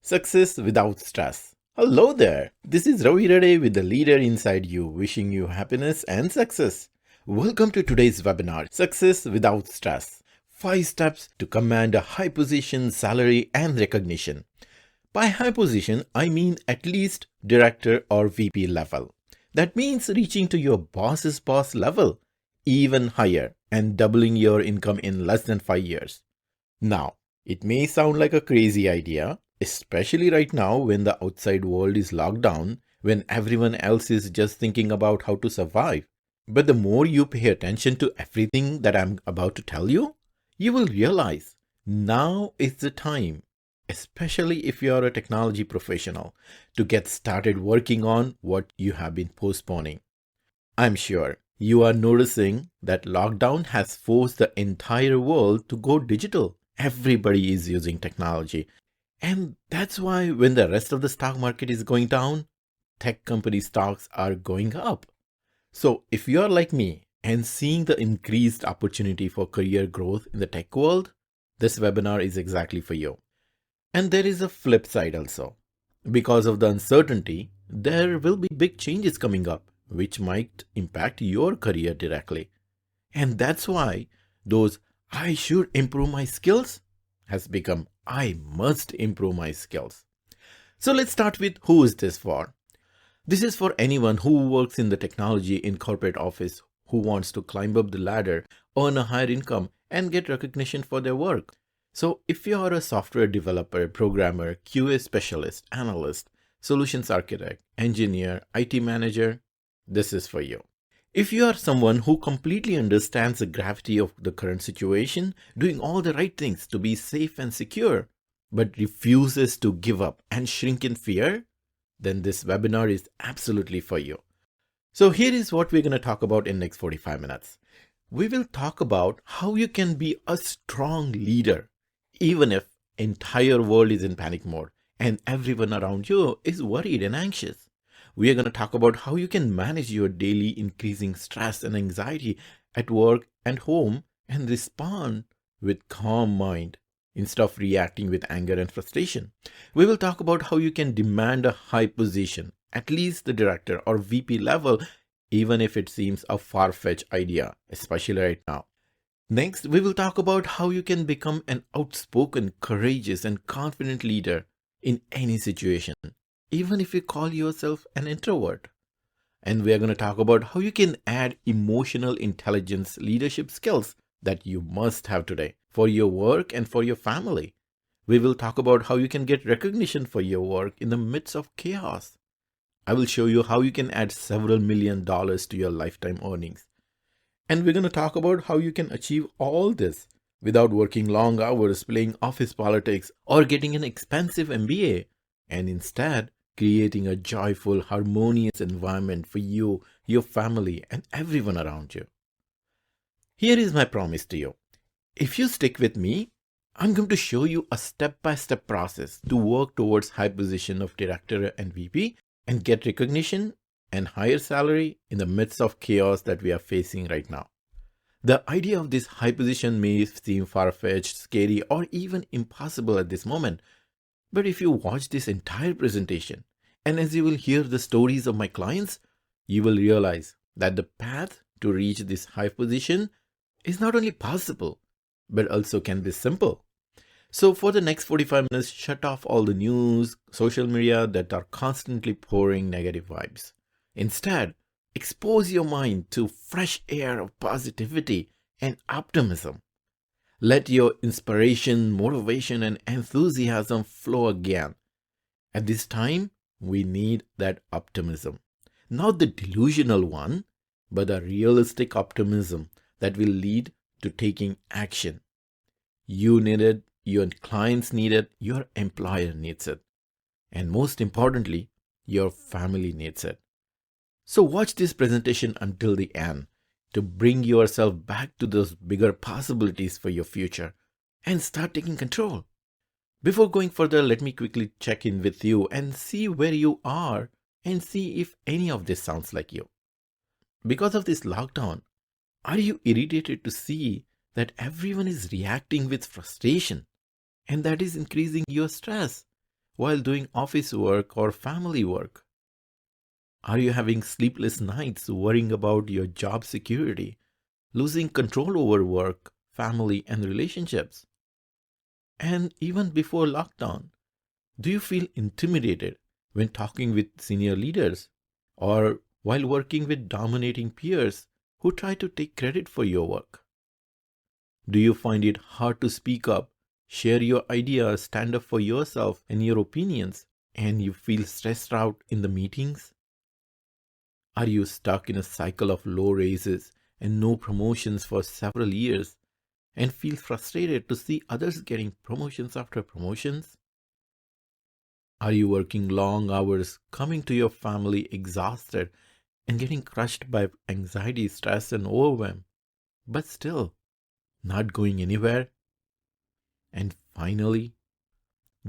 Success without stress. Hello there. This is Ravi Rade with the leader inside you, wishing you happiness and success. Welcome to today's webinar, Success Without Stress. 5 steps to command a high position, salary and recognition. By high position, I mean at least director or VP level. That means reaching to your boss's boss level, even higher, and doubling your income in less than 5 years. Now, it may sound like a crazy idea, especially right now when the outside world is locked down, when everyone else is just thinking about how to survive. But the more you pay attention to everything that I'm about to tell you, you will realize now is the time, especially if you are a technology professional, to get started working on what you have been postponing. I'm sure you are noticing that lockdown has forced the entire world to go digital. Everybody is using technology. And that's why when the rest of the stock market is going down, tech company stocks are going up. So if you are like me and seeing the increased opportunity for career growth in the tech world, this webinar is exactly for you. And there is a flip side also. Because of the uncertainty, there will be big changes coming up, which might impact your career directly. And that's why those I should improve my skills has become I must improve my skills. So let's start with who is this for? This is for anyone who works in the technology in corporate office, who wants to climb up the ladder, earn a higher income, and get recognition for their work. So if you are a software developer, programmer, QA specialist, analyst, solutions architect, engineer, IT manager, this is for you. If you are someone who completely understands the gravity of the current situation, doing all the right things to be safe and secure, but refuses to give up and shrink in fear, then this webinar is absolutely for you. So here is what we're going to talk about in the next 45 minutes. We will talk about how you can be a strong leader, even if entire world is in panic mode and everyone around you is worried and anxious. We are going to talk about how you can manage your daily increasing stress and anxiety at work and home and respond with calm mind instead of reacting with anger and frustration. We will talk about how you can demand a high position, at least the director or VP level, even if it seems a far-fetched idea, especially right now. Next, we will talk about how you can become an outspoken, courageous, and confident leader in any situation, even if you call yourself an introvert. And we are going to talk about how you can add emotional intelligence leadership skills that you must have today for your work and for your family. We will talk about how you can get recognition for your work in the midst of chaos. I will show you how you can add several $1 million to your lifetime earnings. And we're going to talk about how you can achieve all this without working long hours, playing office politics, or getting an expensive MBA, and instead creating a joyful, harmonious environment for you, your family, and everyone around you. Here is my promise to you. If you stick with me, I'm going to show you a step-by-step process to work towards high position of director and VP and get recognition and higher salary in the midst of chaos that we are facing right now. The idea of this high position may seem far-fetched, scary, or even impossible at this moment. But if you watch this entire presentation, and as you will hear the stories of my clients, you will realize that the path to reach this high position is not only possible, but also can be simple. So for the next 45 minutes, shut off all the news, social media that are constantly pouring negative vibes. Instead, expose your mind to fresh air of positivity and optimism. Let your inspiration, motivation, and enthusiasm flow again. At this time, we need that optimism. Not the delusional one, but the realistic optimism that will lead to taking action. You need it, your clients need it, your employer needs it. And most importantly, your family needs it. So watch this presentation until the end to bring yourself back to those bigger possibilities for your future and start taking control. Before going further, let me quickly check in with you and see where you are and see if any of this sounds like you. Because of this lockdown, are you irritated to see that everyone is reacting with frustration and that is increasing your stress? while doing office work or family work? Are you having sleepless nights worrying about your job security, losing control over work, family, and relationships? And even before lockdown, do you feel intimidated when talking with senior leaders or while working with dominating peers who try to take credit for your work? Do you find it hard to speak up, share your ideas, stand up for yourself and your opinions, and you feel stressed out in the meetings? Are you stuck in a cycle of low raises and no promotions for several years and feel frustrated to see others getting promotions after promotions? Are you working long hours, coming to your family exhausted and getting crushed by anxiety, stress, and overwhelm, but still not going anywhere? And finally,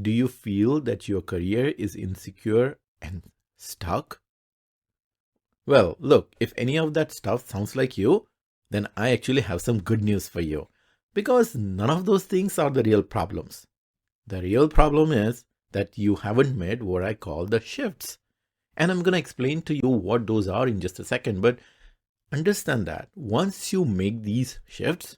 do you feel that your career is insecure and stuck? Well, look, if any of that stuff sounds like you, then I actually have some good news for you. Because none of those things are the real problems. The real problem is that you haven't made what I call the shifts. And I'm going to explain to you what those are in just a second. But understand that once you make these shifts,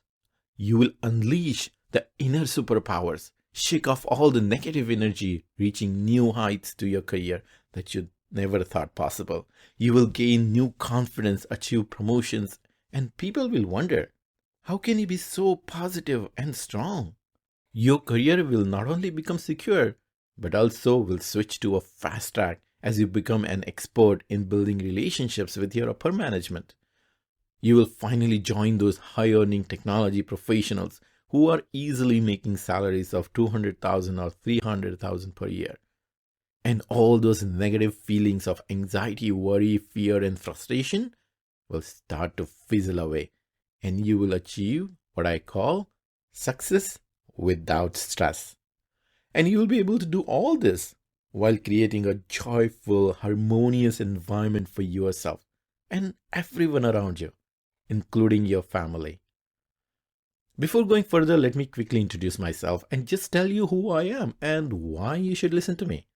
you will unleash the inner superpowers, shake off all the negative energy, reaching new heights to your career that you never thought possible. You will gain new confidence, achieve promotions, and people will wonder, how can you be so positive and strong? Your career will not only become secure, but also will switch to a fast track as you become an expert in building relationships with your upper management. You will finally join those high-earning technology professionals who are easily making salaries of $200,000 or $300,000 per year. And all those negative feelings of anxiety, worry, fear, and frustration will start to fizzle away. And you will achieve what I call success without stress. And you will be able to do all this while creating a joyful, harmonious environment for yourself and everyone around you, including your family. Before going further, let me quickly introduce myself and just tell you who I am and why you should listen to me.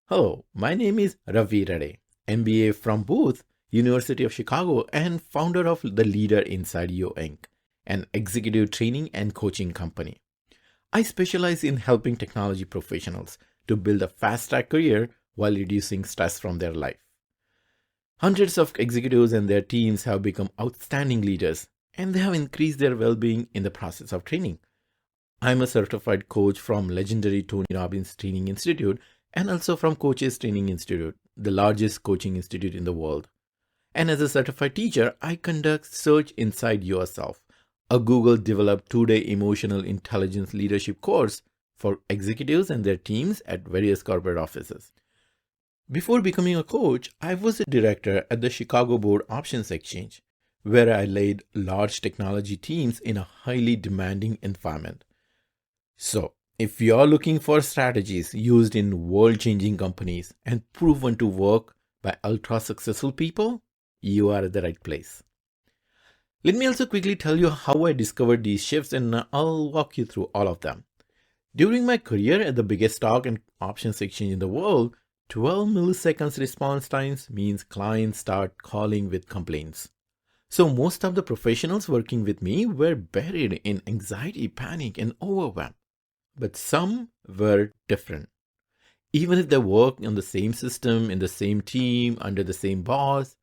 Hello, my name is Ravi Reddy, MBA from both University of Chicago and founder of The Leader Inside You Inc., an executive training and coaching company. I specialize in helping technology professionals to build a fast-track career while reducing stress from their life. Hundreds of executives and their teams have become outstanding leaders, and they have increased their well-being in the process of training. I'm a certified coach from legendary Tony Robbins Training Institute and also from Coaches Training Institute, the largest coaching institute in the world. And as a certified teacher, I conduct Search Inside Yourself, a Google-developed 2-day emotional intelligence leadership course for executives and their teams at various corporate offices. Before becoming a coach, I was a director at the Chicago Board Options Exchange, where I led large technology teams in a highly demanding environment. So, if you're looking for strategies used in world-changing companies and proven to work by ultra-successful people, you are at the right place. Let me also quickly tell you how I discovered these shifts, and I'll walk you through all of them. During my career at the biggest stock and options exchange in the world, 12 milliseconds response times means clients start calling with complaints. So most of the professionals working with me were buried in anxiety, panic, and overwhelm. But some were different. Even if they worked on the same system, in the same team, under the same boss,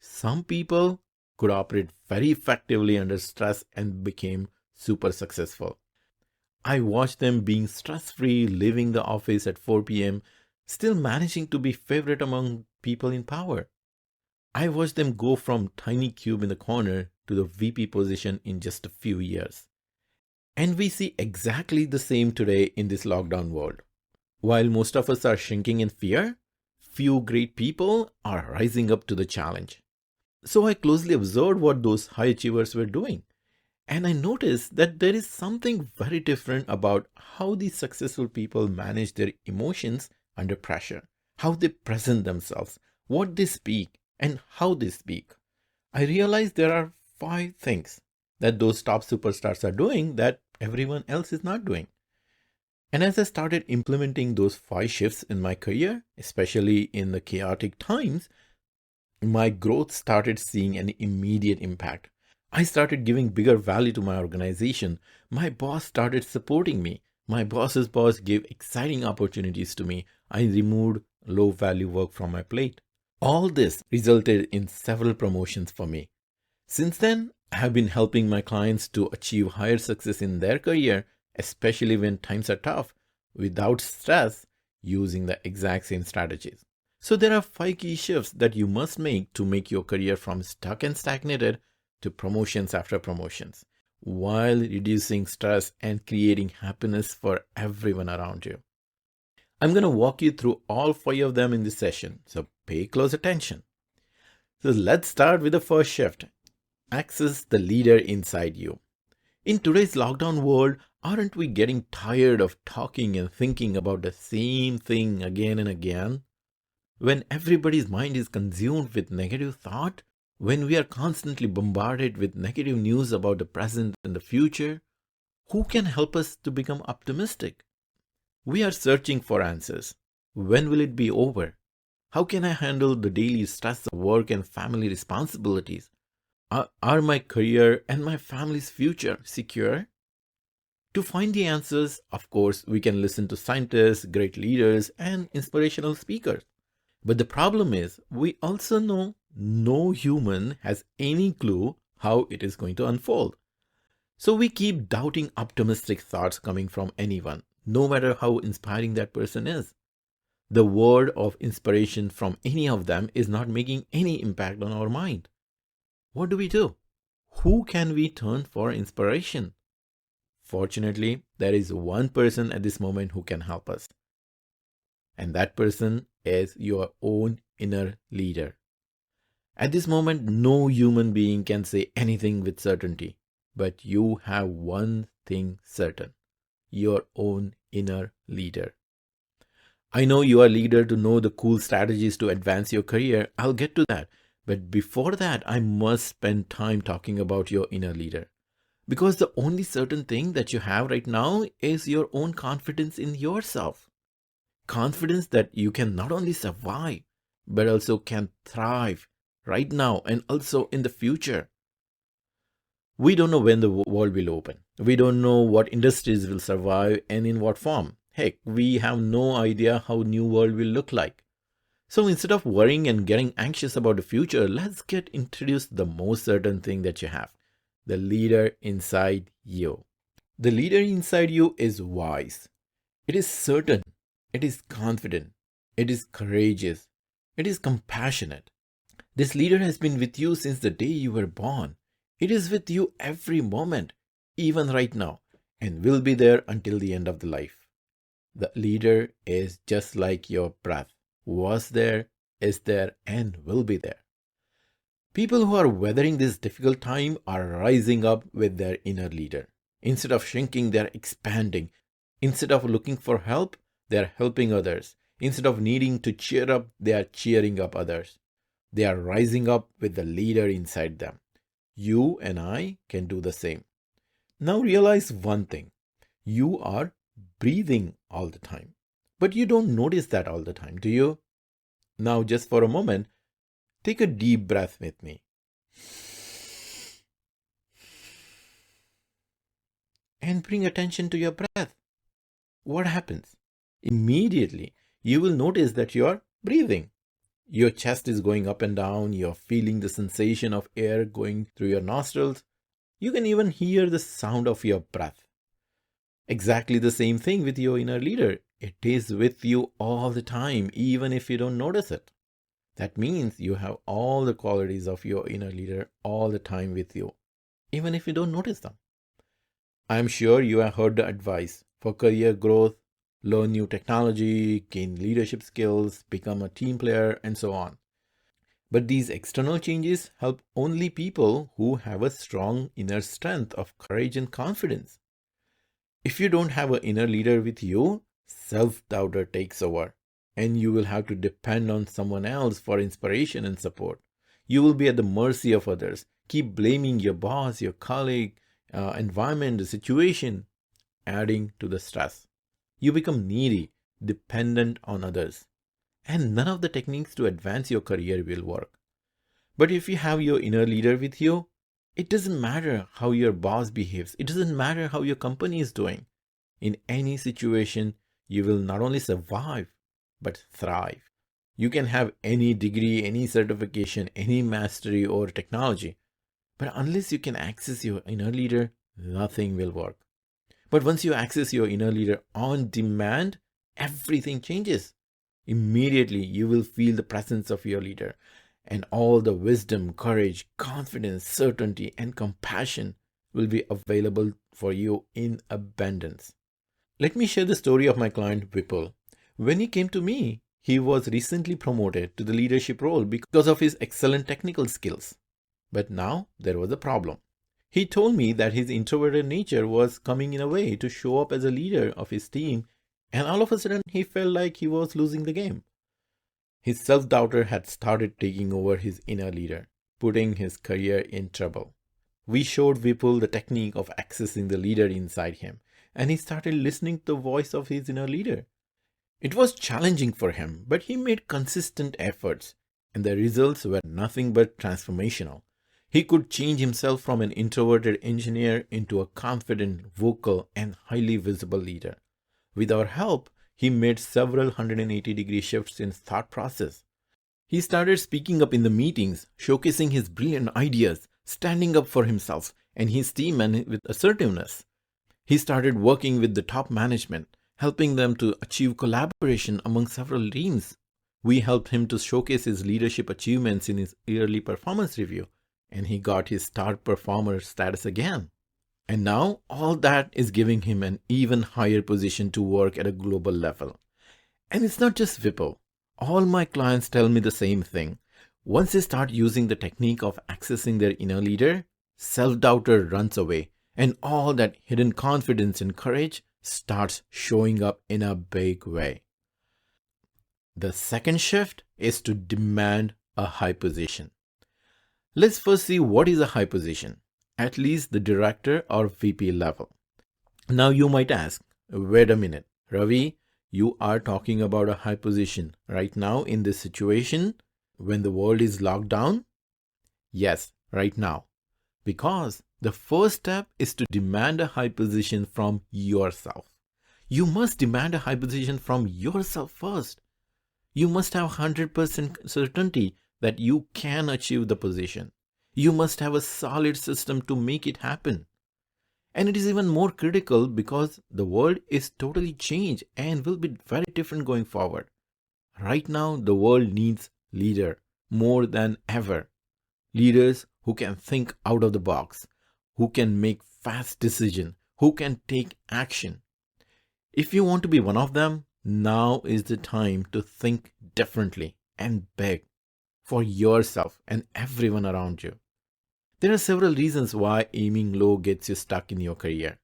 some people could operate very effectively under stress and became super successful. I watched them being stress-free, leaving the office at 4 p.m., still managing to be favorite among people in power. I watched them go from tiny cube in the corner to the VP position in just a few years. And we see exactly the same today in this lockdown world. While most of us are shrinking in fear, few great people are rising up to the challenge. So I closely observed what those high achievers were doing. And I noticed that there is something very different about how these successful people manage their emotions under pressure, how they present themselves, what they speak, and how they speak. I realized there are 5 things that those top superstars are doing that everyone else is not doing. And as I started implementing those 5 shifts in my career, especially in the chaotic times, my growth started seeing an immediate impact. I started giving bigger value to my organization. My boss started supporting me. My boss's boss gave exciting opportunities to me. I removed low value work from my plate. All this resulted in several promotions for me. Since then, I have been helping my clients to achieve higher success in their career, especially when times are tough, without stress, using the exact same strategies. So there are 5 key shifts that you must make to make your career from stuck and stagnated to promotions after promotions, while reducing stress and creating happiness for everyone around you. I'm going to walk you through all 5 of them in this session, so pay close attention. So let's start with the first shift. Access the leader inside you. In today's lockdown world, aren't we getting tired of talking and thinking about the same thing again and again? When everybody's mind is consumed with negative thought, when we are constantly bombarded with negative news about the present and the future, who can help us to become optimistic? We are searching for answers. When will it be over? How can I handle the daily stress of work and family responsibilities? Are my career and my family's future secure? To find the answers, of course, we can listen to scientists, great leaders, and inspirational speakers. But the problem is, we also know no human has any clue how it is going to unfold. So we keep doubting optimistic thoughts coming from anyone, no matter how inspiring that person is. The word of inspiration from any of them is not making any impact on our mind. What do we do? Who can we turn for inspiration? Fortunately, there is one person at this moment who can help us. And that person is your own inner leader. At this moment, no human being can say anything with certainty, but you have one thing certain: your own inner leader. I know you are leader to know the cool strategies to advance your career. I'll get to that. But before that, I must spend time talking about your inner leader. Because the only certain thing that you have right now is your own confidence in yourself. Confidence that you can not only survive, but also can thrive right now and also in the future. We don't know when the world will open. We don't know what industries will survive and in what form. Heck, we have no idea how new world will look like. So instead of worrying and getting anxious about the future, let's get introduced to the most certain thing that you have: the leader inside you. The leader inside you is wise. It is certain. It is confident. It is courageous. It is compassionate. This leader has been with you since the day you were born. It is with you every moment, even right now, and will be there until the end of the life. The leader is just like your breath. Was there, is there, and will be there. People who are weathering this difficult time are rising up with their inner leader. Instead of shrinking, they're expanding. Instead of looking for help, they're helping others. Instead of needing to cheer up, they are cheering up others. They are rising up with the leader inside them. You and I can do the same. Now realize one thing. You are breathing all the time. But you don't notice that all the time, do you? Now, just for a moment, take a deep breath with me. And bring attention to your breath. What happens? Immediately, you will notice that you are breathing. Your chest is going up and down. You're feeling the sensation of air going through your nostrils. You can even hear the sound of your breath. Exactly the same thing with your inner leader. It is with you all the time, even if you don't notice it. That means you have all the qualities of your inner leader all the time with you, even if you don't notice them. I'm sure you have heard the advice for career growth: learn new technology, gain leadership skills, become a team player, and so on. But these external changes help only people who have a strong inner strength of courage and confidence. If you don't have an inner leader with you, self-doubter takes over, and you will have to depend on someone else for inspiration and support. You will be at the mercy of others. Keep blaming your boss, your colleague, environment, the situation, adding to the stress. You become needy, dependent on others, and none of the techniques to advance your career will work. But if you have your inner leader with you, it doesn't matter how your boss behaves, it doesn't matter how your company is doing. In any situation, you will not only survive, but thrive. You can have any degree, any certification, any mastery or technology, but unless you can access your inner leader, nothing will work. But once you access your inner leader on demand, everything changes. Immediately, you will feel the presence of your leader, and all the wisdom, courage, confidence, certainty, and compassion will be available for you in abundance. Let me share the story of my client Vipul. When he came to me, he was recently promoted to the leadership role because of his excellent technical skills. But now there was a problem. He told me that his introverted nature was coming in a way to show up as a leader of his team, and all of a sudden he felt like he was losing the game. His self-doubter had started taking over his inner leader, putting his career in trouble. We showed Vipul the technique of accessing the leader inside him, and he started listening to the voice of his inner leader. It was challenging for him, but he made consistent efforts, and the results were nothing but transformational. He could change himself from an introverted engineer into a confident, vocal, and highly visible leader. With our help, he made several 180-degree shifts in his thought process. He started speaking up in the meetings, showcasing his brilliant ideas, standing up for himself and his team and with assertiveness. He started working with the top management, helping them to achieve collaboration among several teams. We helped him to showcase his leadership achievements in his yearly performance review, and he got his star performer status again. And now all that is giving him an even higher position to work at a global level. And it's not just Vipul. All my clients tell me the same thing. Once they start using the technique of accessing their inner leader, self-doubter runs away, and all that hidden confidence and courage starts showing up in a big way. The second shift is to demand a high position. Let's first see what is a high position, at least the director or VP level. Now you might ask, wait a minute, Ravi, you are talking about a high position right now in this situation when the world is locked down? Yes, right now. Because the first step is to demand a high position from yourself. You must demand a high position from yourself first. You must have 100% certainty that you can achieve the position. You must have a solid system to make it happen. And it is even more critical because the world is totally changed and will be very different going forward. Right now, the world needs leader more than ever. Leaders who can think out of the box, who can make fast decisions, who can take action. If you want to be one of them, now is the time to think differently and big for yourself and everyone around you. There are several reasons why aiming low gets you stuck in your career.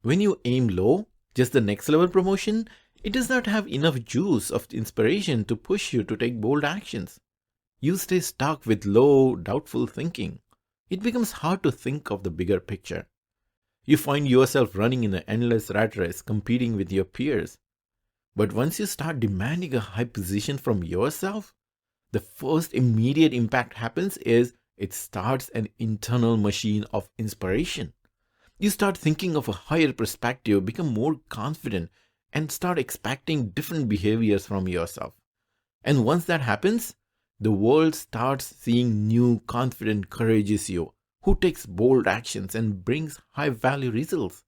When you aim low, just the next level promotion, it does not have enough juice of inspiration to push you to take bold actions. You stay stuck with low, doubtful thinking. It becomes hard to think of the bigger picture. You find yourself running in an endless rat race competing with your peers. But once you start demanding a high position from yourself, the first immediate impact happens is it starts an internal machine of inspiration. You start thinking of a higher perspective, become more confident, and start expecting different behaviors from yourself. And once that happens, the world starts seeing new, confident, courageous you who takes bold actions and brings high-value results.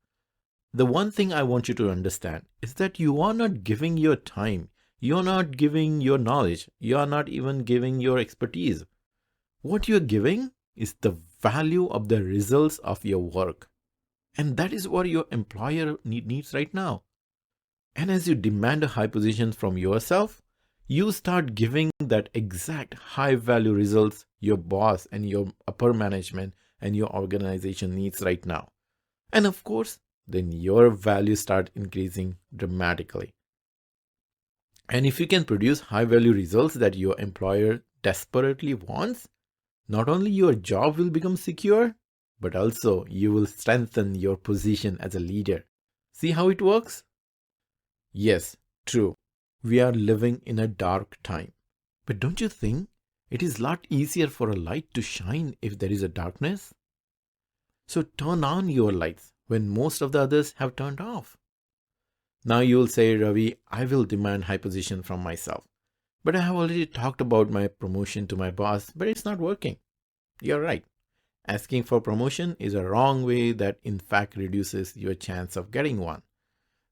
The one thing I want you to understand is that you are not giving your time, you are not giving your knowledge, you are not even giving your expertise. What you're giving is the value of the results of your work. And that is what your employer needs right now. And as you demand a high position from yourself, you start giving that exact high value results your boss and your upper management and your organization needs right now. And of course, then your values start increasing dramatically. And if you can produce high value results that your employer desperately wants, not only your job will become secure, but also you will strengthen your position as a leader. See how it works? Yes, true. We are living in a dark time. But don't you think it is a lot easier for a light to shine if there is a darkness? So turn on your lights when most of the others have turned off. Now you will say, Ravi, I will demand high position from myself. But I have already talked about my promotion to my boss, but it's not working. You're right. Asking for promotion is a wrong way that in fact reduces your chance of getting one.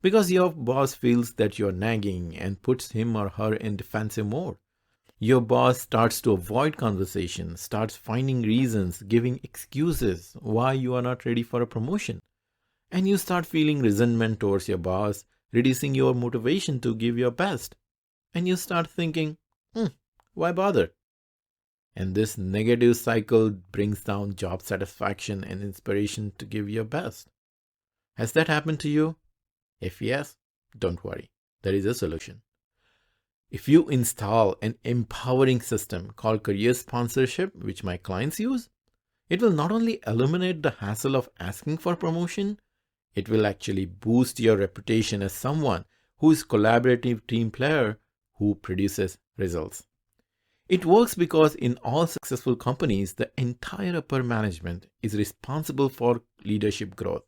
Because your boss feels that you're nagging and puts him or her in defensive mode. Your boss starts to avoid conversation, starts finding reasons, giving excuses why you are not ready for a promotion. And you start feeling resentment towards your boss, reducing your motivation to give your best. And you start thinking, why bother? And this negative cycle brings down job satisfaction and inspiration to give your best. Has that happened to you? If yes, don't worry, there is a solution. If you install an empowering system called career sponsorship, which my clients use, it will not only eliminate the hassle of asking for promotion, it will actually boost your reputation as someone who is a collaborative team player who produces results. It works because in all successful companies, the entire upper management is responsible for leadership growth.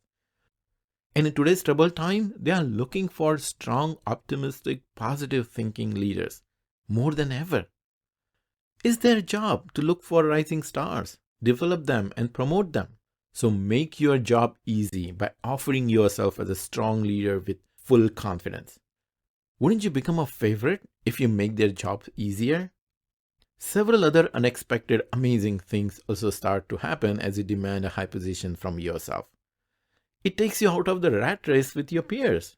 And in today's troubled time, they are looking for strong, optimistic, positive thinking leaders more than ever. It's their job to look for rising stars, develop them, and promote them. So make your job easy by offering yourself as a strong leader with full confidence. Wouldn't you become a favorite if you make their job easier? Several other unexpected, amazing things also start to happen as you demand a high position from yourself. It takes you out of the rat race with your peers.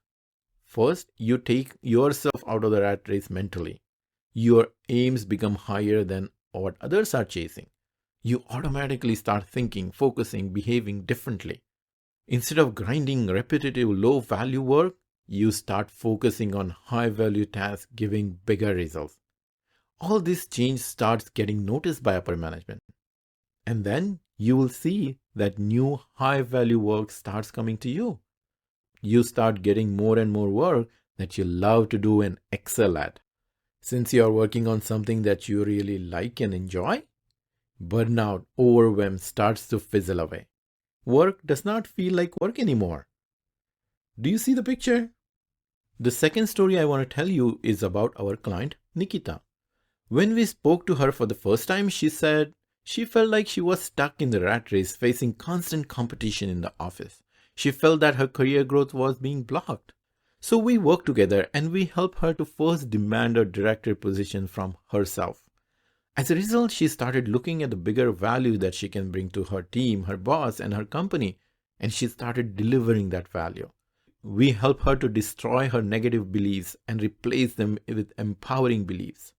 First, you take yourself out of the rat race mentally. Your aims become higher than what others are chasing. You automatically start thinking, focusing, behaving differently. Instead of grinding repetitive low-value work, you start focusing on high-value tasks giving bigger results. All this change starts getting noticed by upper management. And then you will see that new high-value work starts coming to you. You start getting more and more work that you love to do and excel at. Since you are working on something that you really like and enjoy, burnout, overwhelm starts to fizzle away. Work does not feel like work anymore. Do you see the picture? The second story I want to tell you is about our client, Nikita. When we spoke to her for the first time, she said she felt like she was stuck in the rat race, facing constant competition in the office. She felt that her career growth was being blocked. So we worked together and we helped her to first demand a director position from herself. As a result, she started looking at the bigger value that she can bring to her team, her boss, and her company, and she started delivering that value. We helped her to destroy her negative beliefs and replace them with empowering beliefs.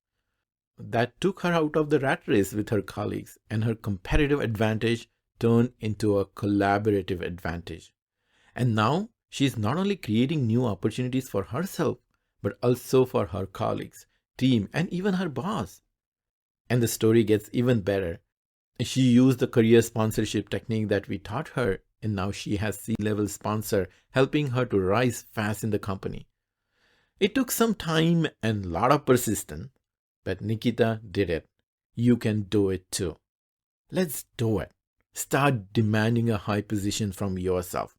That took her out of the rat race with her colleagues, and her competitive advantage turned into a collaborative advantage. And now she is not only creating new opportunities for herself, but also for her colleagues, team, and even her boss. And the story gets even better. She used the career sponsorship technique that we taught her, and now she has C-level sponsor helping her to rise fast in the company. It took some time and a lot of persistence, but Nikita did it. You can do it too. Let's do it. Start demanding a high position from yourself.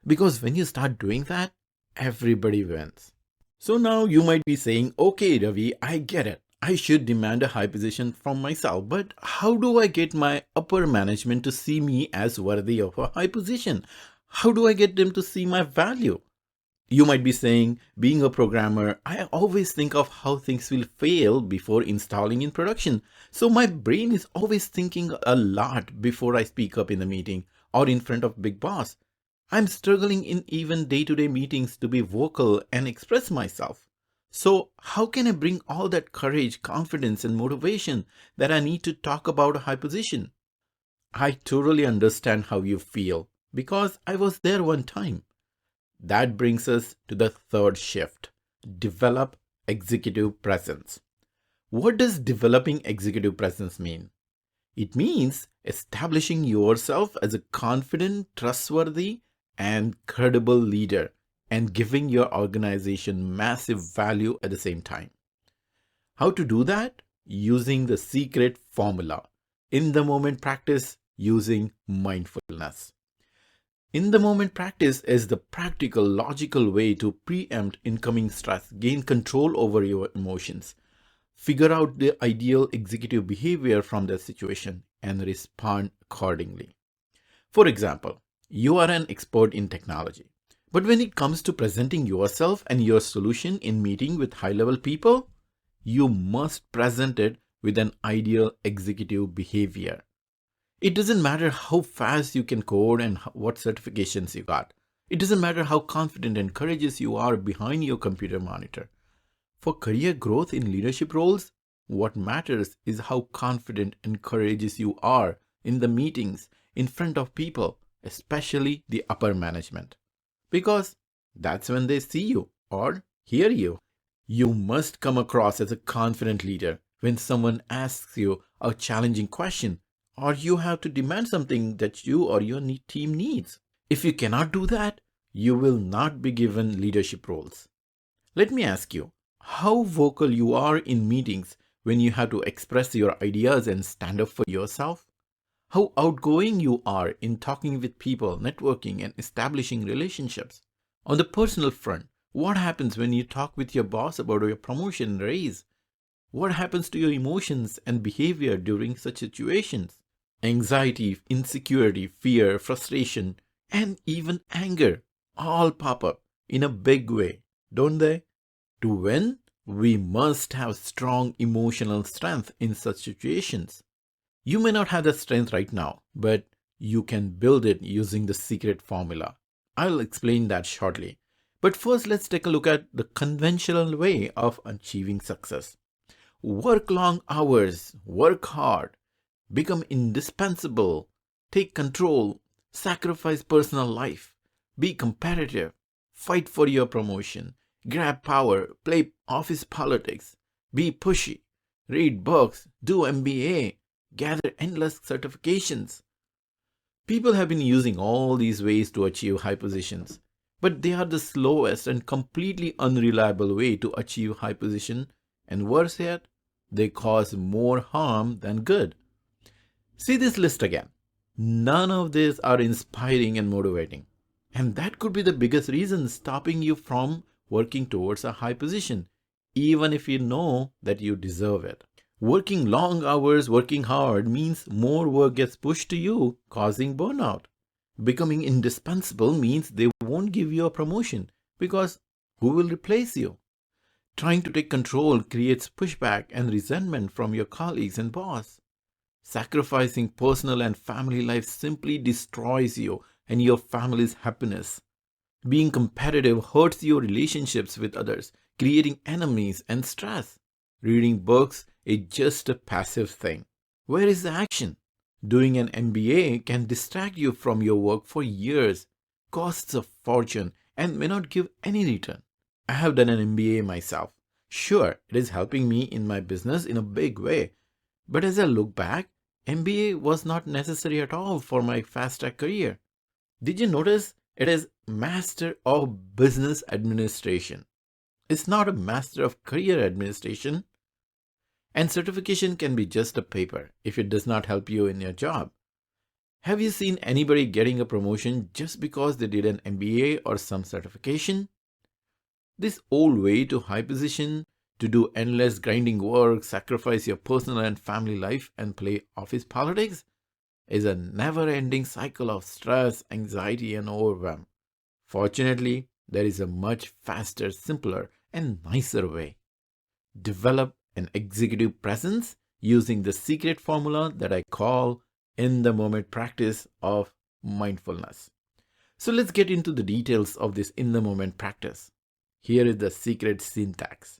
Because when you start doing that, everybody wins. So now you might be saying, okay, Ravi, I get it. I should demand a high position from myself, but how do I get my upper management to see me as worthy of a high position? How do I get them to see my value? You might be saying, being a programmer, I always think of how things will fail before installing in production. So my brain is always thinking a lot before I speak up in the meeting or in front of big boss. I'm struggling in even day-to-day meetings to be vocal and express myself. So how can I bring all that courage, confidence, and motivation that I need to talk about a high position? I totally understand how you feel because I was there one time. That brings us to the third shift. Develop executive presence. What does developing executive presence mean? It means establishing yourself as a confident, trustworthy, and credible leader and giving your organization massive value at the same time. How to do that? Using the secret formula. In the moment practice using mindfulness. In the moment practice is the practical, logical way to preempt incoming stress, gain control over your emotions, figure out the ideal executive behavior from the situation, and respond accordingly. For example, you are an expert in technology, but when it comes to presenting yourself and your solution in meeting with high-level people, you must present it with an ideal executive behavior. It doesn't matter how fast you can code and what certifications you got. It doesn't matter how confident and courageous you are behind your computer monitor. For career growth in leadership roles, what matters is how confident and courageous you are in the meetings in front of people, especially the upper management. Because that's when they see you or hear you. You must come across as a confident leader when someone asks you a challenging question or you have to demand something that you or your team needs. If you cannot do that, you will not be given leadership roles. Let me ask you, how vocal you are in meetings when you have to express your ideas and stand up for yourself? How outgoing you are in talking with people, networking, and establishing relationships. On the personal front, what happens when you talk with your boss about your promotion and raise? What happens to your emotions and behavior during such situations? Anxiety, insecurity, fear, frustration, and even anger all pop up in a big way, don't they? To win, we must have strong emotional strength in such situations. You may not have the strength right now, but you can build it using the secret formula. I'll explain that shortly. But first, let's take a look at the conventional way of achieving success. Work long hours, work hard, become indispensable, take control, sacrifice personal life, be competitive, fight for your promotion, grab power, play office politics, be pushy, read books, do MBA, gather endless certifications. People have been using all these ways to achieve high positions, but they are the slowest and completely unreliable way to achieve high position, and worse yet, they cause more harm than good. See this list again. None of these are inspiring and motivating, and that could be the biggest reason stopping you from working towards a high position, even if you know that you deserve it. Working long hours, working hard means more work gets pushed to you, causing burnout. Becoming indispensable means they won't give you a promotion because who will replace you? Trying to take control creates pushback and resentment from your colleagues and boss. Sacrificing personal and family life simply destroys you and your family's happiness. Being competitive hurts your relationships with others, creating enemies and stress. Reading books is just a passive thing. Where is the action? Doing an MBA can distract you from your work for years, costs a fortune, and may not give any return. I have done an MBA myself. Sure, it is helping me in my business in a big way. But as I look back, MBA was not necessary at all for my fast-track career. Did you notice it is Master of Business Administration? It's not a Master of Career Administration. And certification can be just a paper if it does not help you in your job. Have you seen anybody getting a promotion just because they did an MBA or some certification? This old way to high position, to do endless grinding work, sacrifice your personal and family life, and play office politics, is a never-ending cycle of stress, anxiety, and overwhelm. Fortunately, there is a much faster, simpler, and nicer way. Develop an executive presence using the secret formula that I call in-the-moment practice of mindfulness. So let's get into the details of this in-the-moment practice. Here is the secret syntax.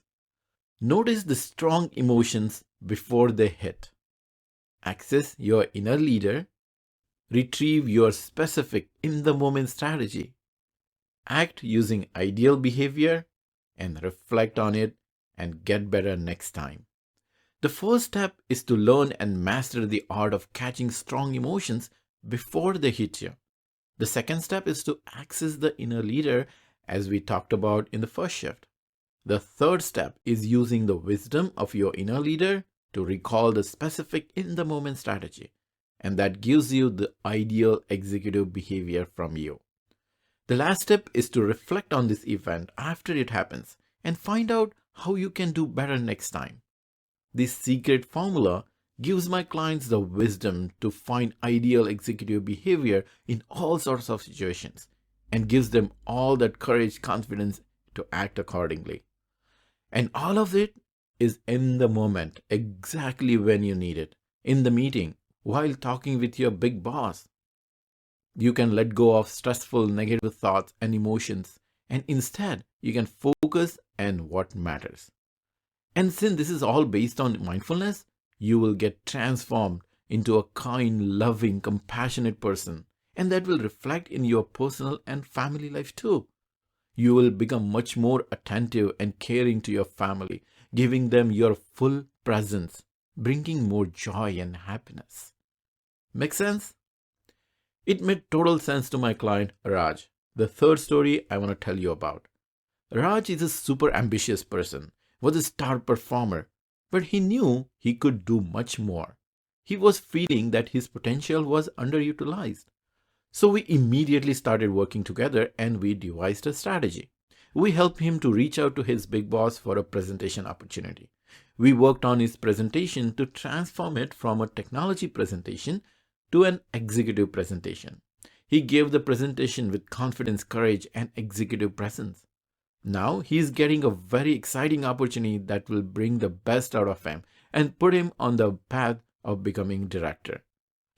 Notice the strong emotions before they hit. Access your inner leader. Retrieve your specific in-the-moment strategy. Act using ideal behavior and reflect on it and get better next time. The first step is to learn and master the art of catching strong emotions before they hit you. The second step is to access the inner leader as we talked about in the first shift. The third step is using the wisdom of your inner leader to recall the specific in-the-moment strategy, and that gives you the ideal executive behavior from you. The last step is to reflect on this event after it happens and find out how you can do better next time. This secret formula gives my clients the wisdom to find ideal executive behavior in all sorts of situations and gives them all that courage, confidence to act accordingly. And all of it is in the moment, exactly when you need it, in the meeting, while talking with your big boss. You can let go of stressful negative thoughts and emotions, and instead you can focus on what matters. And since this is all based on mindfulness, you will get transformed into a kind, loving, compassionate person, and that will reflect in your personal and family life too. You will become much more attentive and caring to your family, giving them your full presence, bringing more joy and happiness. Make sense? It made total sense to my client Raj. The third story I want to tell you about. Raj is a super ambitious person, was a star performer, but he knew he could do much more. He was feeling that his potential was underutilized. So we immediately started working together and we devised a strategy. We helped him to reach out to his big boss for a presentation opportunity. We worked on his presentation to transform it from a technology presentation to an executive presentation. He gave the presentation with confidence, courage, and executive presence. Now he is getting a very exciting opportunity that will bring the best out of him and put him on the path of becoming director.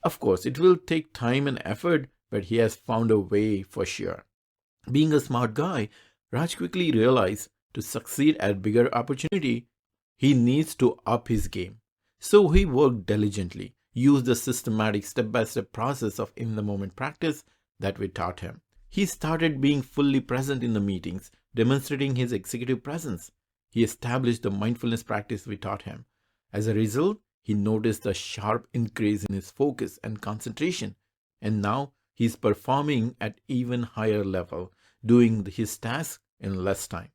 Of course, it will take time and effort, but he has found a way for sure. Being a smart guy, Raj quickly realized to succeed at bigger opportunity, he needs to up his game. So he worked diligently, used the systematic step-by-step process of in-the-moment practice that we taught him. He started being fully present in the meetings, demonstrating his executive presence. He established the mindfulness practice we taught him. As a result, he noticed a sharp increase in his focus and concentration, and now he's performing at even higher level, doing his tasks in less time.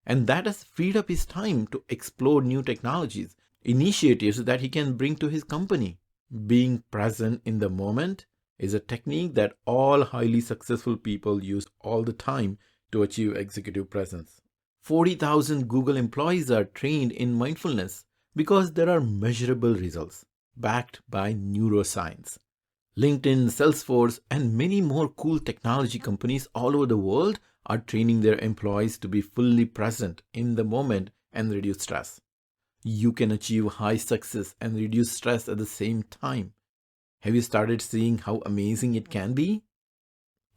And that has freed up his time to explore new technologies, initiatives that he can bring to his company. Being present in the moment is a technique that all highly successful people use all the time to achieve executive presence. 40,000 Google employees are trained in mindfulness because there are measurable results backed by neuroscience. LinkedIn, Salesforce, and many more cool technology companies all over the world are training their employees to be fully present in the moment and reduce stress. You can achieve high success and reduce stress at the same time. Have you started seeing how amazing it can be?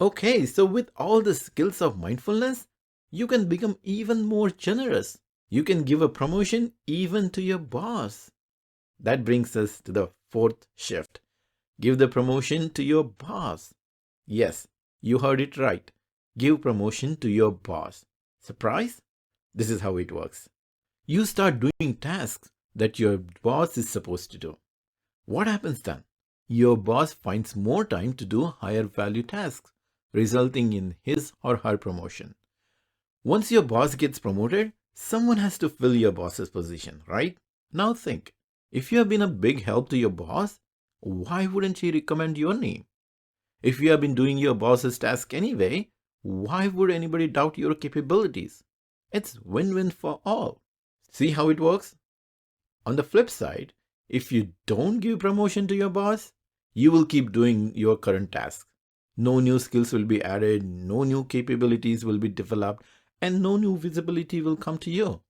Okay, so with all the skills of mindfulness, you can become even more generous. You can give a promotion even to your boss. That brings us to the fourth shift. Give the promotion to your boss. Yes, you heard it right. Give promotion to your boss. Surprise? This is how it works. You start doing tasks that your boss is supposed to do. What happens then? Your boss finds more time to do higher value tasks, resulting in his or her promotion. Once your boss gets promoted, someone has to fill your boss's position, right? Now think, if you have been a big help to your boss, why wouldn't he recommend your name? If you have been doing your boss's task anyway, why would anybody doubt your capabilities? It's win-win for all. See how it works? On the flip side, if you don't give promotion to your boss, you will keep doing your current tasks. No new skills will be added, no new capabilities will be developed, and no new visibility will come to you.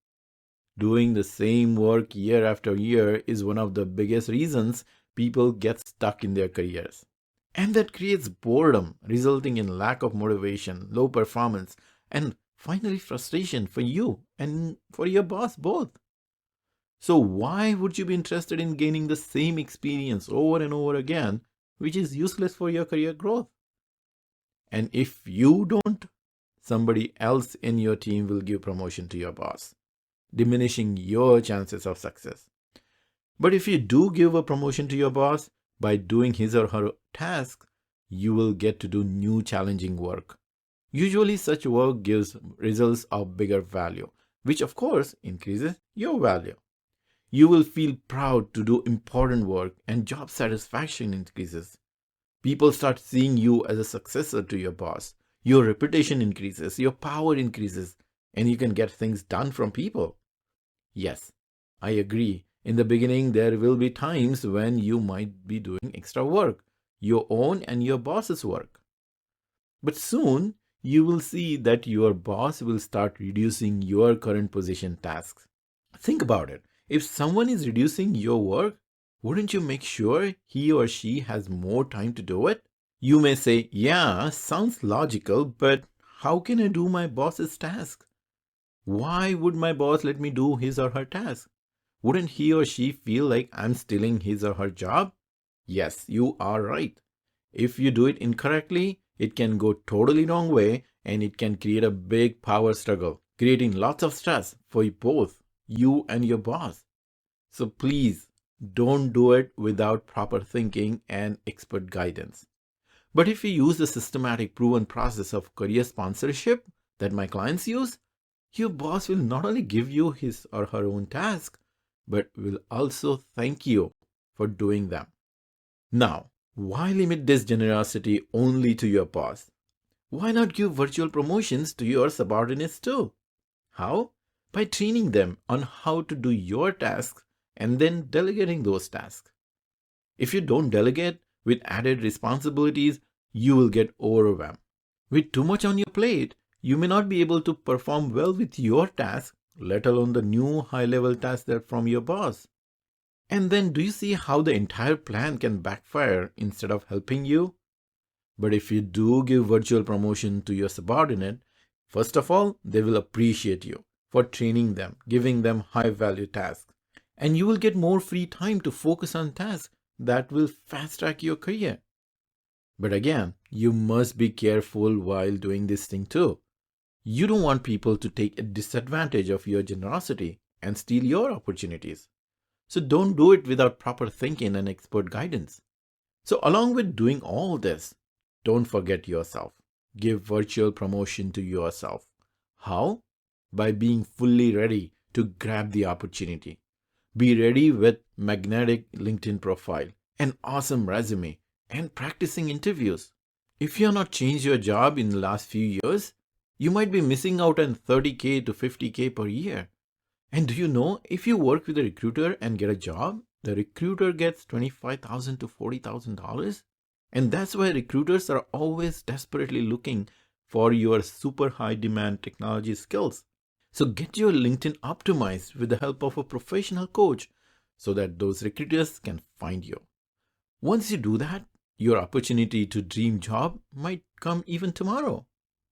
Doing the same work year after year is one of the biggest reasons people get stuck in their careers. And that creates boredom, resulting in lack of motivation, low performance, and finally frustration for you and for your boss both. So why would you be interested in gaining the same experience over and over again, which is useless for your career growth? And if you don't, somebody else in your team will give promotion to your boss, diminishing your chances of success. But if you do give a promotion to your boss, by doing his or her task, you will get to do new challenging work. Usually such work gives results of bigger value, which of course increases your value. You will feel proud to do important work and job satisfaction increases. People start seeing you as a successor to your boss. Your reputation increases, your power increases, and you can get things done from people. Yes, I agree. In the beginning, there will be times when you might be doing extra work, your own and your boss's work. But soon, you will see that your boss will start reducing your current position tasks. Think about it. If someone is reducing your work, wouldn't you make sure he or she has more time to do it? You may say, yeah, sounds logical, but how can I do my boss's task? Why would my boss let me do his or her task? Wouldn't he or she feel like I'm stealing his or her job? Yes, you are right. If you do it incorrectly, it can go totally wrong way and it can create a big power struggle, creating lots of stress for both you and your boss. So please don't do it without proper thinking and expert guidance. But if you use the systematic proven process of career sponsorship that my clients use, your boss will not only give you his or her own task, but will also thank you for doing them. Now, why limit this generosity only to your boss? Why not give virtual promotions to your subordinates too? How? By training them on how to do your tasks and then delegating those tasks. If you don't delegate with added responsibilities, you will get overwhelmed. With too much on your plate, you may not be able to perform well with your task, let alone the new high-level tasks that from your boss. And then do you see how the entire plan can backfire instead of helping you? But if you do give virtual promotion to your subordinate, first of all, they will appreciate you for training them, giving them high-value tasks. And you will get more free time to focus on tasks that will fast-track your career. But again, you must be careful while doing this thing too. You don't want people to take a disadvantage of your generosity and steal your opportunities. So don't do it without proper thinking and expert guidance. So along with doing all this, don't forget yourself. Give virtual promotion to yourself. How? By being fully ready to grab the opportunity. Be ready with magnetic LinkedIn profile, an awesome resume, and practicing interviews. If you have not changed your job in the last few years, you might be missing out on 30K to 50K per year. And do you know, if you work with a recruiter and get a job, the recruiter gets $25,000 to $40,000? And that's why recruiters are always desperately looking for your super high demand technology skills. So get your LinkedIn optimized with the help of a professional coach so that those recruiters can find you. Once you do that, your opportunity to dream job might come even tomorrow.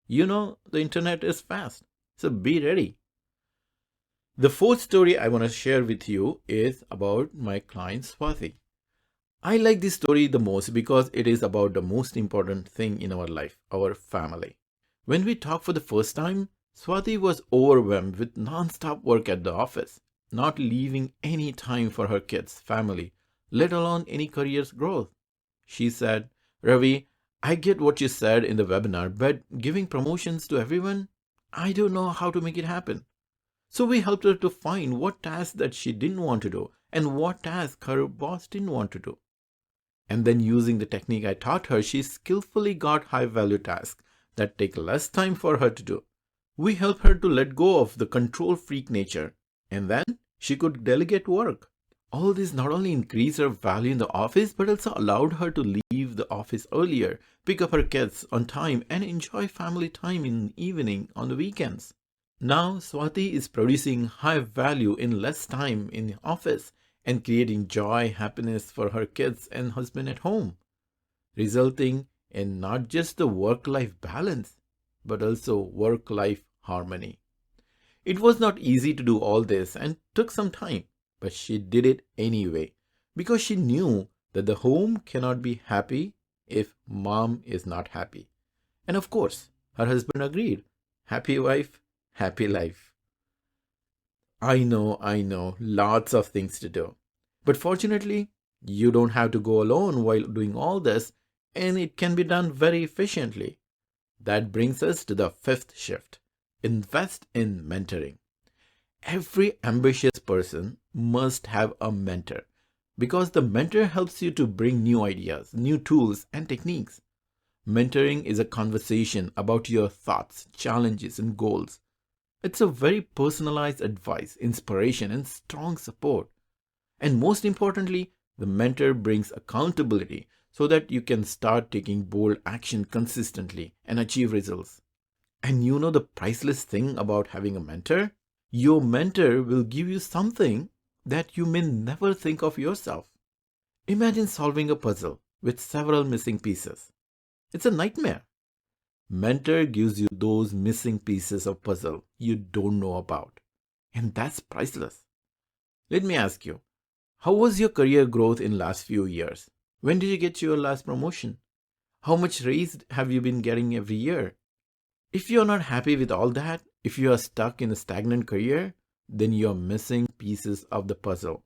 You know, the internet is fast, so be ready. The fourth story I want to share with you is about my client Swati. I like this story the most because it is about the most important thing in our life, our family. When we talked for the first time, Swati was overwhelmed with non-stop work at the office, not leaving any time for her kids, family, let alone any career growth. She said, Ravi, I get what you said in the webinar, but giving promotions to everyone, I don't know how to make it happen. So we helped her to find what tasks that she didn't want to do and what tasks her boss didn't want to do. And then using the technique I taught her, she skillfully got high-value tasks that take less time for her to do. We helped her to let go of the control freak nature, and then she could delegate work. All this not only increased her value in the office, but also allowed her to leave the office earlier, pick up her kids on time, and enjoy family time in the evening on the weekends. Now, Swati is producing high value in less time in the office and creating joy, happiness for her kids and husband at home, resulting in not just the work-life balance, but also work-life harmony. It was not easy to do all this and took some time, but she did it anyway because she knew that the home cannot be happy if mom is not happy. And of course, her husband agreed. Happy wife, happy life. I know, lots of things to do. But fortunately, you don't have to go alone while doing all this, and it can be done very efficiently. That brings us to the fifth shift. Invest in mentoring. Every ambitious person must have a mentor because the mentor helps you to bring new ideas, new tools, and techniques. Mentoring is a conversation about your thoughts, challenges, and goals. It's a very personalized advice, inspiration, and strong support. And most importantly, the mentor brings accountability so that you can start taking bold action consistently and achieve results. And you know the priceless thing about having a mentor? Your mentor will give you something that you may never think of yourself. Imagine solving a puzzle with several missing pieces. It's a nightmare. Mentor gives you those missing pieces of puzzle you don't know about. And that's priceless. Let me ask you, how was your career growth in last few years? When did you get your last promotion? How much raise have you been getting every year? If you're not happy with all that, if you are stuck in a stagnant career, then you're missing pieces of the puzzle.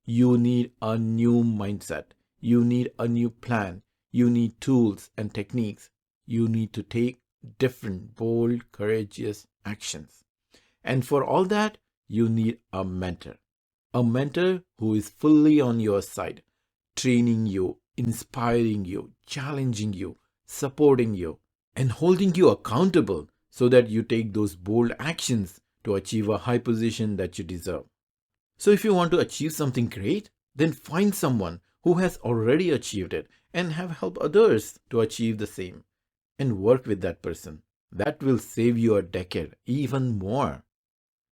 You need a new mindset. You need a new plan. You need tools and techniques. You need to take different, bold, courageous actions. And for all that, you need a mentor. A mentor who is fully on your side, training you, inspiring you, challenging you, supporting you, and holding you accountable so that you take those bold actions to achieve a high position that you deserve. So if you want to achieve something great, then find someone who has already achieved it and have helped others to achieve the same and work with that person. That will save you a decade, even more.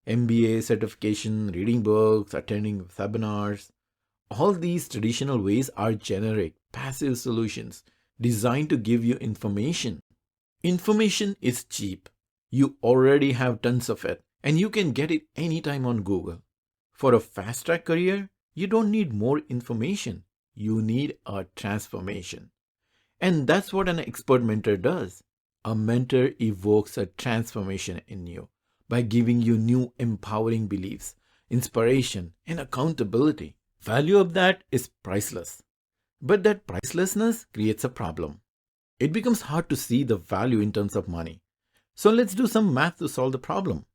MBA certification, reading books, attending webinars, all these traditional ways are generic, passive solutions designed to give you information. Information is cheap. You already have tons of it, and you can get it anytime on Google. For a fast-track career, you don't need more information. You need a transformation. And that's what an expert mentor does. A mentor evokes a transformation in you by giving you new empowering beliefs, inspiration, and accountability. Value of that is priceless. But that pricelessness creates a problem. It becomes hard to see the value in terms of money. So let's do some math to solve the problem.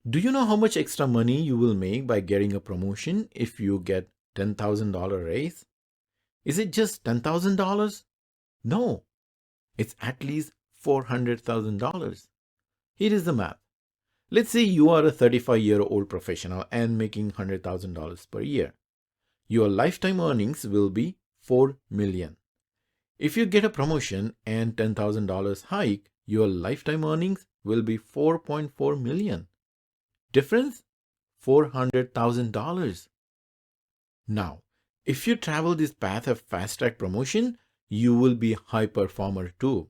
Do you know how much extra money you will make by getting a promotion if you get $10,000 raise? Is it just $10,000? No, it's at least $400,000. Here is the math. Let's say you are a 35-year-old professional and making $100,000 per year. Your lifetime earnings will be $4 million. If you get a promotion and $10,000 hike, your lifetime earnings will be $4.4 million. Difference? $400,000. Now, if you travel this path of fast-track promotion, you will be a high performer too.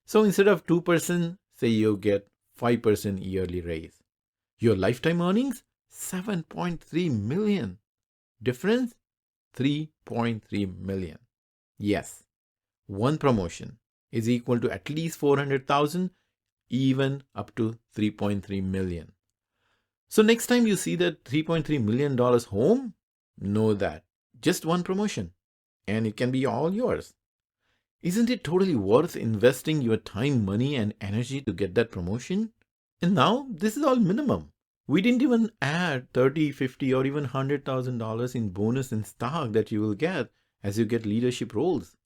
So instead of 2%, say you get 5% yearly raise. Your lifetime earnings? $7.3 million. Difference? $3.3 million. Yes, one promotion is equal to at least 400,000, even up to 3.3 million. So next time you see that $3.3 million home, know that just one promotion and it can be all yours. Isn't it totally worth investing your time, money, and energy to get that promotion? And now this is all minimum. We didn't even add $30, $50, or even $100,000 in bonus and stock that you will get as you get leadership roles.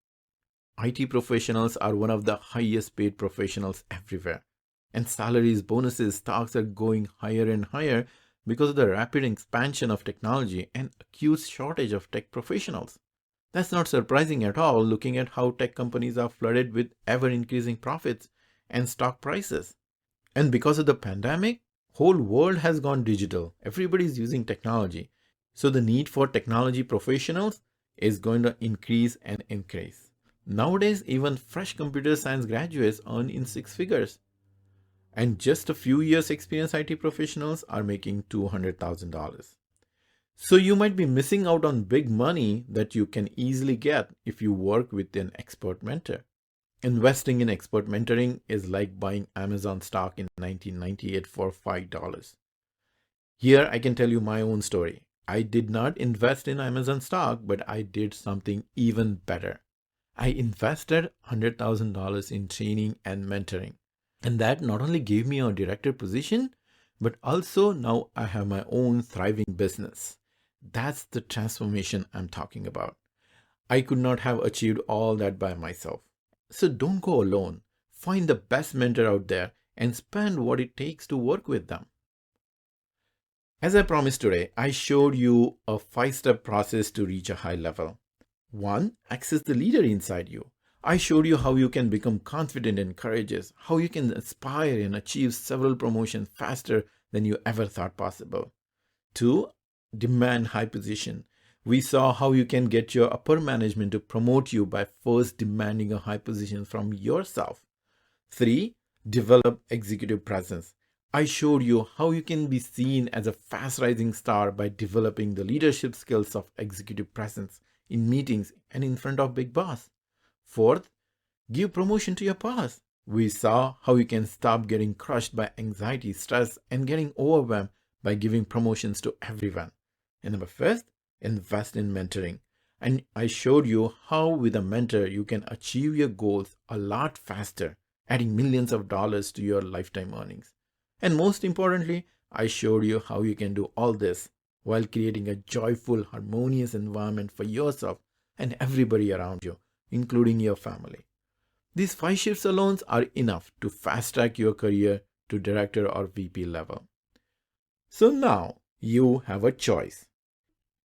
IT professionals are one of the highest paid professionals everywhere. And salaries, bonuses, stocks are going higher and higher because of the rapid expansion of technology and acute shortage of tech professionals. That's not surprising at all, looking at how tech companies are flooded with ever-increasing profits and stock prices. And because of the pandemic, whole world has gone digital. Everybody's using technology. So the need for technology professionals is going to increase and increase. Nowadays, even fresh computer science graduates earn in six figures. And just a few years experienced IT professionals are making $200,000. So you might be missing out on big money that you can easily get if you work with an expert mentor. Investing in expert mentoring is like buying Amazon stock in 1998 for $5. Here I can tell you my own story. I did not invest in Amazon stock, but I did something even better. I invested $100,000 in training and mentoring. And that not only gave me a director position, but also now I have my own thriving business. That's the transformation I'm talking about. I could not have achieved all that by myself. So don't go alone. Find the best mentor out there and spend what it takes to work with them. As I promised today, I showed you a 5-step process to reach a high level. 1. Access the leader inside you. I showed you how you can become confident and courageous, how you can aspire and achieve several promotions faster than you ever thought possible. 2. Demand high position. We saw how you can get your upper management to promote you by first demanding a high position from yourself. 3. Develop executive presence. I showed you how you can be seen as a fast rising star by developing the leadership skills of executive presence in meetings and in front of big boss. 4th, give promotion to your boss. We saw how you can stop getting crushed by anxiety, stress, and getting overwhelmed by giving promotions to everyone. And number 5th, invest in mentoring. And I showed you how with a mentor you can achieve your goals a lot faster, adding millions of dollars to your lifetime earnings. And most importantly, I showed you how you can do all this while creating a joyful, harmonious environment for yourself and everybody around you, including your family. These 5 shifts alone are enough to fast track your career to director or VP level. So now you have a choice.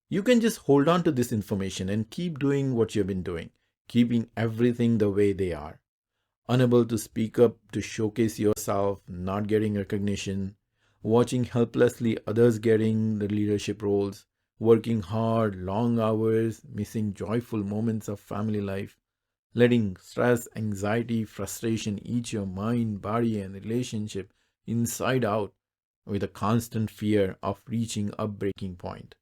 You can just hold on to this information and keep doing what you've been doing, keeping everything the way they are. Unable to speak up to showcase yourself, not getting recognition, watching helplessly others getting the leadership roles, working hard, long hours, missing joyful moments of family life, letting stress, anxiety, frustration eat your mind, body, and relationship inside out with a constant fear of reaching a breaking point.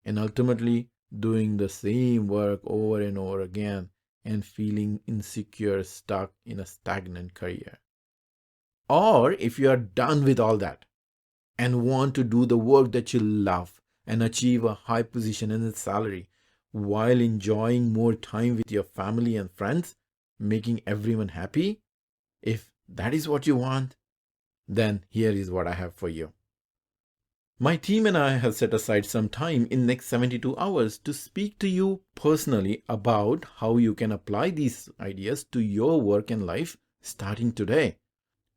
And ultimately doing the same work over and over again and feeling insecure, stuck in a stagnant career. Or if you are done with all that and want to do the work that you love and achieve a high position and a salary while enjoying more time with your family and friends, making everyone happy, if that is what you want, then here is what I have for you. My team and I have set aside some time in next 72 hours to speak to you personally about how you can apply these ideas to your work and life starting today.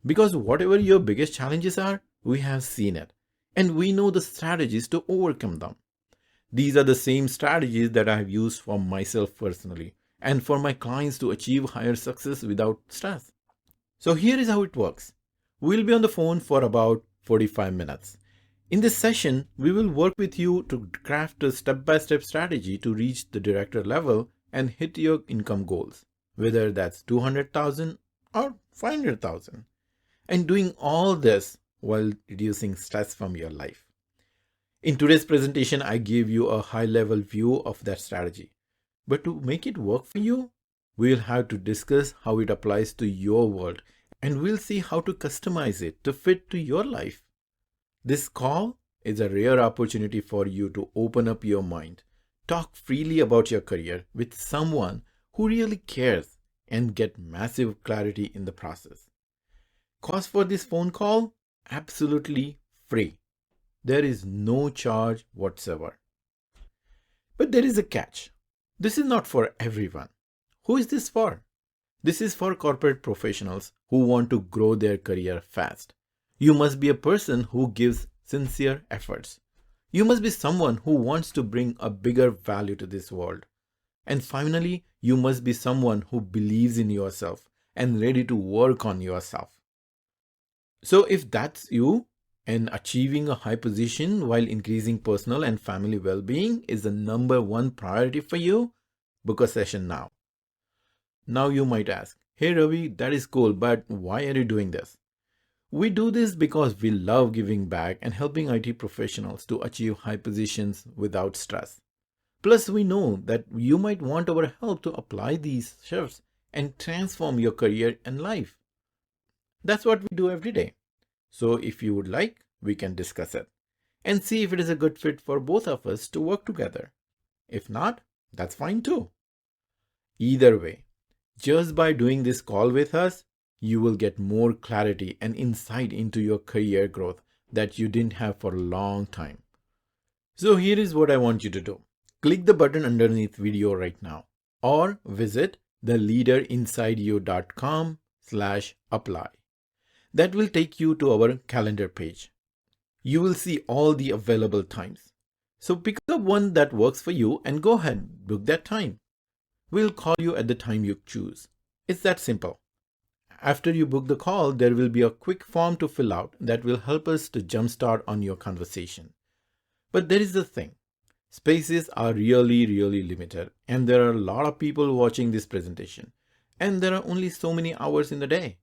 Because whatever your biggest challenges are, we have seen it and we know the strategies to overcome them. These are the same strategies that I have used for myself personally and for my clients to achieve higher success without stress. So here is how it works. We'll be on the phone for about 45 minutes. In this session, we will work with you to craft a step-by-step strategy to reach the director level and hit your income goals, whether that's 200,000 or 500,000, and doing all this while reducing stress from your life. In today's presentation, I gave you a high-level view of that strategy, but to make it work for you, we'll have to discuss how it applies to your world, and we'll see how to customize it to fit to your life. This call is a rare opportunity for you to open up your mind, talk freely about your career with someone who really cares, and get massive clarity in the process. Cost for this phone call? Absolutely free. There is no charge whatsoever. But there is a catch. This is not for everyone. Who is this for? This is for corporate professionals who want to grow their career fast. You must be a person who gives sincere efforts. You must be someone who wants to bring a bigger value to this world. And finally, you must be someone who believes in yourself and ready to work on yourself. So if that's you, and achieving a high position while increasing personal and family well-being is the number one priority for you, book a session now. Now you might ask, hey Ravi, that is cool, but why are you doing this? We do this because we love giving back and helping IT professionals to achieve high positions without stress. Plus, we know that you might want our help to apply these shifts and transform your career and life. That's what we do every day. So if you would like, we can discuss it and see if it is a good fit for both of us to work together. If not, that's fine too. Either way, just by doing this call with us, you will get more clarity and insight into your career growth that you didn't have for a long time. So here is what I want you to do. Click the button underneath video right now or visit theleaderinsideyou.com/apply. That will take you to our calendar page. You will see all the available times. So pick up one that works for you and go ahead, book that time. We'll call you at the time you choose. It's that simple. After you book the call, there will be a quick form to fill out that will help us to jumpstart on your conversation. But there is the thing. Spaces are really limited, and there are a lot of people watching this presentation, and there are only so many hours in the day.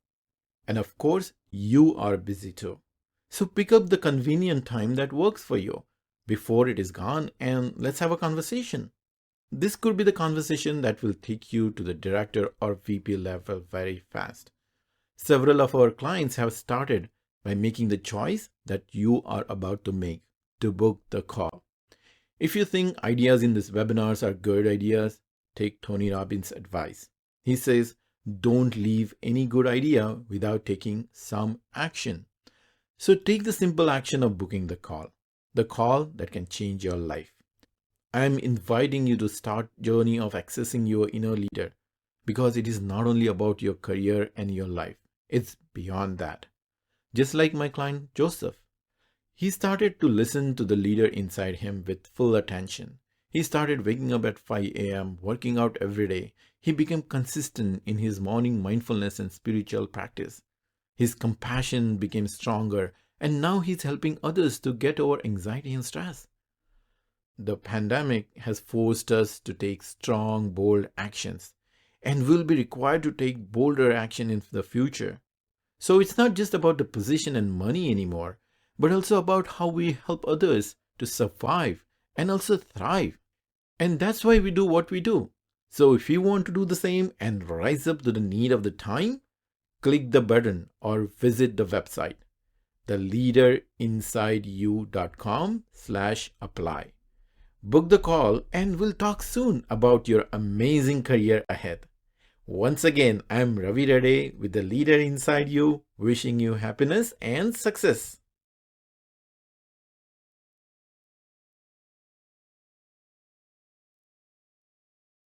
And of course, you are busy too. So pick up the convenient time that works for you before it is gone, and let's have a conversation. This could be the conversation that will take you to the director or VP level very fast. Several of our clients have started by making the choice that you are about to make to book the call. If you think ideas in these webinars are good ideas, take Tony Robbins' advice. He says, don't leave any good idea without taking some action. So take the simple action of booking the call that can change your life. I am inviting you to start journey of accessing your inner leader, because it is not only about your career and your life. It's beyond that. Just like my client Joseph. He started to listen to the leader inside him with full attention. He started waking up at 5 a.m., working out every day. He became consistent in his morning mindfulness and spiritual practice. His compassion became stronger, and now he's helping others to get over anxiety and stress. The pandemic has forced us to take strong, bold actions, and will be required to take bolder action in the future. So it's not just about the position and money anymore, but also about how we help others to survive and also thrive. And that's why we do what we do. So if you want to do the same and rise up to the need of the time, click the button or visit the website, theleaderinsideyou.com/apply. Book the call and we'll talk soon about your amazing career ahead. Once again, I'm Ravi Reddy with the Leader Inside You, wishing you happiness and success.